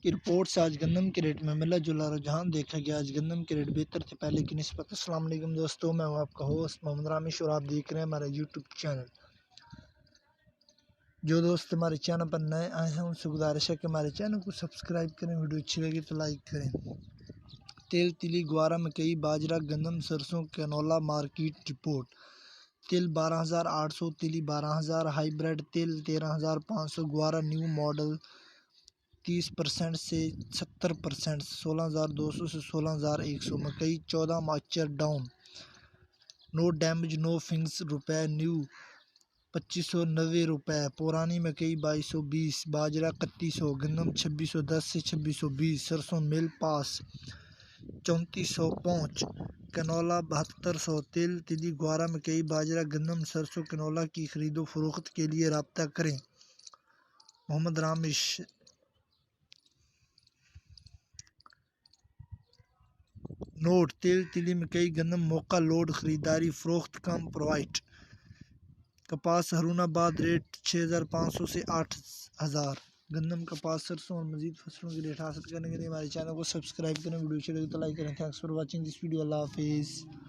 की रिपोर्ट से आज गंदम के रेट में मिला जुला रुझान देखा गया। आज गंदम के रेट बेहतर थे पहले की निस्बत। अस्सलाम वालेकुम दोस्तों, मैं हूं आपका होस्ट मोहम्मद रामिश और आप देख रहे हैं हमारा यूट्यूब चैनल। जो दोस्त हमारे चैनल पर नए आए हैं उनसे गुजारिश है कि हमारे चैनल को सब्सक्राइब करें, वीडियो अच्छी लगी तो लाइक करें। तेल, तिली, ग्वारा, मकई, बाजरा, गंदम, सरसों, कैनोला मार्केट रिपोर्ट। तिल 12,800, तिली 12,000, हाइब्रिड तिल 13,500, ग्वारा न्यू मॉडल 30% से 70%, 16,200 से 16,100, मकई 14 मार्चर डाउन, नो डैमेज नो फिंग्स रुपए न्यू 2590 पुरानी मकई 2220, बाजरा 3100, गंदम 2610 से 2620, सरसों मिल पास 3400 पहुँच, कैनोला 7200, तिल, तिली, ग्वारा, मकई, बाजरा, गंदम, सरसों, कैनोला की खरीदो फरोख्त के लिए रब्ता करें। मोहम्मद रामिश। नोट: तेल, तिली, मकई, गंदम मौका लोड खरीदारी फरोख्त कम प्रोवाइड। कपास हरूनाबाद रेट 6,500 से 8,000। गंदम, कपास, सरसों और मजीद फसलों की रेट हासिल करने के लिए हमारे चैनल को सब्सक्राइब करें, वीडियो अच्छी लगे तो लाइक करें। Thanks for watching this video. अल्लाह हाफिज़।